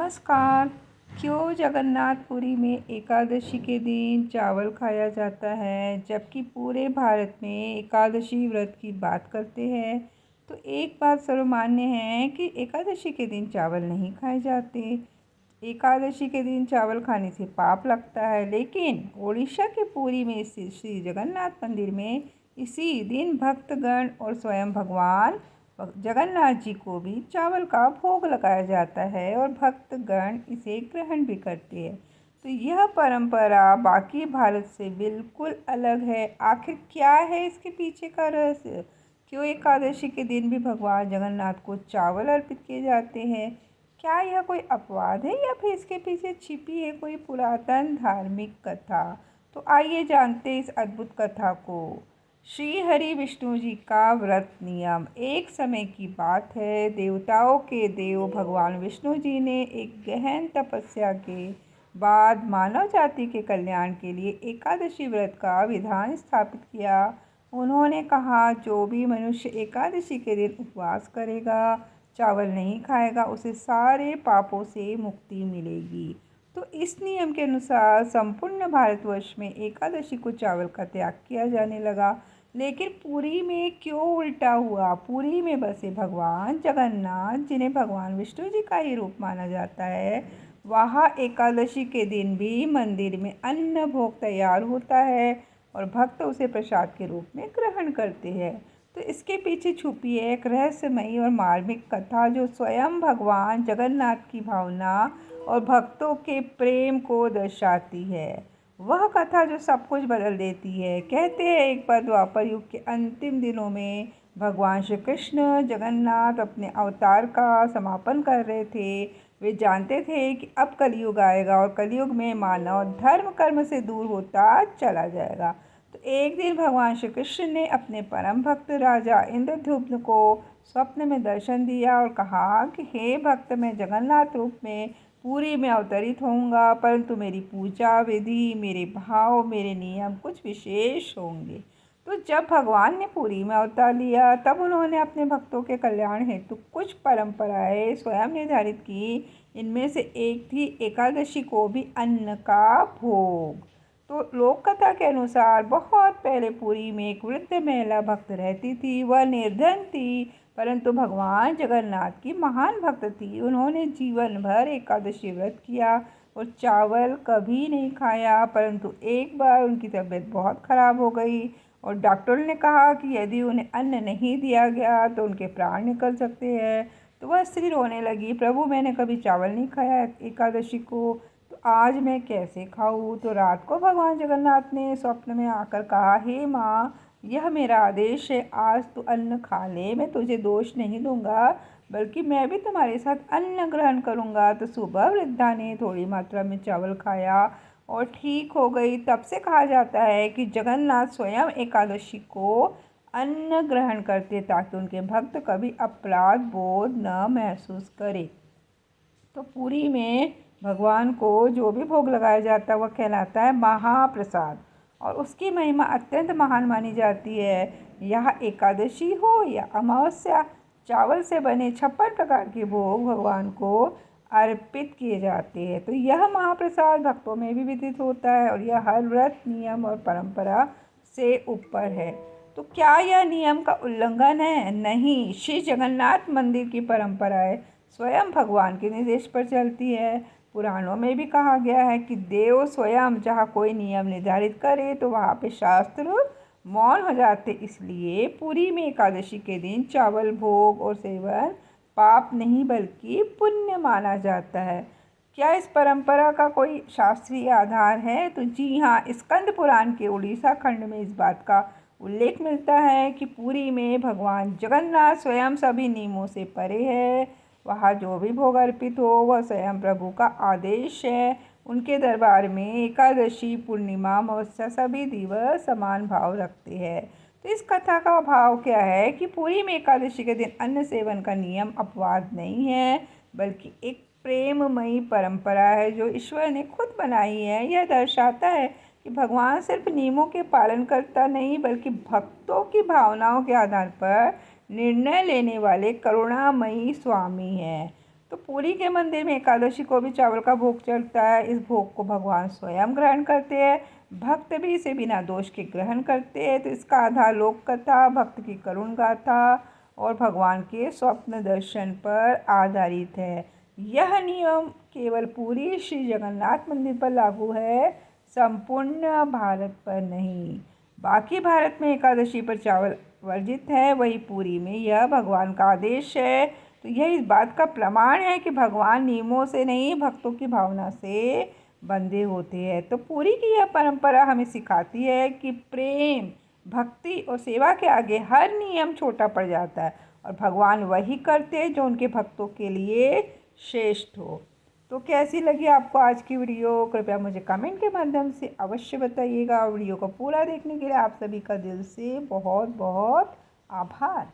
नमस्कार। क्यों जगन्नाथपुरी में एकादशी के दिन चावल खाया जाता है, जबकि पूरे भारत में एकादशी व्रत की बात करते हैं? तो एक बात सर्वमान्य है कि एकादशी के दिन चावल नहीं खाए जाते। एकादशी के दिन चावल खाने से पाप लगता है, लेकिन ओडिशा के पुरी में स्थित श्री जगन्नाथ मंदिर में इसी दिन भक्तगण और स्वयं भगवान जगन्नाथ जी को भी चावल का भोग लगाया जाता है और भक्तगण इसे ग्रहण भी करते हैं। तो यह परंपरा बाकी भारत से बिल्कुल अलग है। आखिर क्या है इसके पीछे का रहस्य? क्यों एकादशी के दिन भी भगवान जगन्नाथ को चावल अर्पित किए जाते हैं? क्या यह कोई अपवाद है या फिर इसके पीछे छिपी है कोई पुरातन धार्मिक कथा? तो आइए जानते हैं इस अद्भुत कथा को। श्री हरि विष्णु जी का व्रत नियम। एक समय की बात है, देवताओं के देव भगवान विष्णु जी ने एक गहन तपस्या के बाद मानव जाति के कल्याण के लिए एकादशी व्रत का विधान स्थापित किया। उन्होंने कहा, जो भी मनुष्य एकादशी के दिन उपवास करेगा, चावल नहीं खाएगा, उसे सारे पापों से मुक्ति मिलेगी। तो इस नियम के अनुसार संपूर्ण भारतवर्ष में एकादशी को चावल का त्याग किया जाने लगा। लेकिन पुरी में क्यों उल्टा हुआ? पुरी में बसे भगवान जगन्नाथ, जिन्हें भगवान विष्णु जी का ही रूप माना जाता है, वहाँ एकादशी के दिन भी मंदिर में अन्न भोग तैयार होता है और भक्त उसे प्रसाद के रूप में ग्रहण करते हैं। तो इसके पीछे छुपी है एक रहस्यमयी और मार्मिक कथा, जो स्वयं भगवान जगन्नाथ की भावना और भक्तों के प्रेम को दर्शाती है। वह कथा जो सब कुछ बदल देती है। कहते हैं, एक बार द्वापर युग के अंतिम दिनों में भगवान श्री कृष्ण जगन्नाथ अपने अवतार का समापन कर रहे थे। वे जानते थे कि अब कलयुग आएगा और कलयुग में मानव धर्म कर्म से दूर होता चला जाएगा। तो एक दिन भगवान श्री कृष्ण ने अपने परम भक्त राजा इंद्रद्युम्न को स्वप्न में दर्शन दिया और कहा कि हे भक्त, मैं जगन्नाथ रूप में पुरी में अवतरित होऊंगा, परंतु मेरी पूजा विधि, मेरे भाव, मेरे नियम कुछ विशेष होंगे। तो जब भगवान ने पुरी में अवतार लिया, तब उन्होंने अपने भक्तों के कल्याण हेतु कुछ परंपराएं स्वयं निर्धारित की। इनमें से एक थी एकादशी को भी अन्न का भोग। तो लोक कथा के अनुसार बहुत पहले पुरी में एक वृद्ध महिला भक्त रहती थी। वह निर्धन थी, परंतु भगवान जगन्नाथ की महान भक्त थी। उन्होंने जीवन भर एकादशी व्रत किया और चावल कभी नहीं खाया। परंतु एक बार उनकी तबीयत बहुत खराब हो गई और डॉक्टर ने कहा कि यदि उन्हें अन्न नहीं दिया गया तो उनके प्राण निकल सकते हैं। तो वह स्त्री रोने लगी, प्रभु, मैंने कभी चावल नहीं खाया एकादशी को, तो आज मैं कैसे खाऊं? तो रात को भगवान जगन्नाथ ने स्वप्न में आकर कहा, हे माँ, यह मेरा आदेश है, आज तू अन्न खा ले। मैं तुझे दोष नहीं दूंगा, बल्कि मैं भी तुम्हारे साथ अन्न ग्रहण करूंगा। तो सुबह वृद्धा ने थोड़ी मात्रा में चावल खाया और ठीक हो गई। तब से कहा जाता है कि जगन्नाथ स्वयं एकादशी को अन्न ग्रहण करते, ताकि उनके भक्त कभी अपराध बोध न महसूस करें। तो पुरी में भगवान को जो भी भोग लगाया जाता है वह कहलाता है महाप्रसाद और उसकी महिमा अत्यंत महान मानी जाती है। यह एकादशी हो या अमावस्या, चावल से बने 56 प्रकार के भोग भगवान को अर्पित किए जाते हैं। तो यह महाप्रसाद भक्तों में भी विदित होता है और यह हर व्रत, नियम और परंपरा से ऊपर है। तो क्या यह नियम का उल्लंघन है? नहीं, श्री जगन्नाथ मंदिर की परंपराएं स्वयं भगवान के निर्देश पर चलती है। पुराणों में भी कहा गया है कि देव स्वयं जहाँ कोई नियम निर्धारित करे तो वहाँ पे शास्त्र मौन हो जाते। इसलिए पुरी में एकादशी के दिन चावल भोग और सेवन पाप नहीं बल्कि पुण्य माना जाता है। क्या इस परंपरा का कोई शास्त्रीय आधार है? तो जी हाँ, स्कंद पुराण के उड़ीसा खंड में इस बात का उल्लेख मिलता है कि पुरी में भगवान जगन्नाथ स्वयं सभी नियमों से परे है। वहाँ जो भी भोग अर्पित हो वह स्वयं प्रभु का आदेश है। उनके दरबार में एकादशी, पूर्णिमा, अमावस्या सभी दिवस समान भाव रखते हैं। तो इस कथा का भाव क्या है कि पुरी में एकादशी के दिन अन्न सेवन का नियम अपवाद नहीं है, बल्कि एक प्रेममयी परंपरा है जो ईश्वर ने खुद बनाई है। यह दर्शाता है कि भगवान सिर्फ नियमों के पालन करता नहीं, बल्कि भक्तों की भावनाओं के आधार पर निर्णय लेने वाले करुणामयी स्वामी हैं। तो पुरी के मंदिर में एकादशी को भी चावल का भोग चढ़ता है। इस भोग को भगवान स्वयं ग्रहण करते हैं। भक्त भी इसे बिना दोष के ग्रहण करते हैं। तो इसका आधार लोक कथा, भक्त की करुण गाथा और भगवान के स्वप्न दर्शन पर आधारित है। यह नियम केवल पुरी श्री जगन्नाथ मंदिर पर लागू है, संपूर्ण भारत पर नहीं। बाकी भारत में एकादशी पर चावल वर्जित है, वही पुरी में यह भगवान का आदेश है। तो यह इस बात का प्रमाण है कि भगवान नियमों से नहीं, भक्तों की भावना से बंधे होते हैं। तो पुरी की यह परंपरा हमें सिखाती है कि प्रेम, भक्ति और सेवा के आगे हर नियम छोटा पड़ जाता है और भगवान वही करते हैं जो उनके भक्तों के लिए श्रेष्ठ हो। तो कैसी लगी आपको आज की वीडियो? कृपया मुझे कमेंट के माध्यम से अवश्य बताइएगा। वीडियो को पूरा देखने के लिए आप सभी का दिल से बहुत बहुत आभार।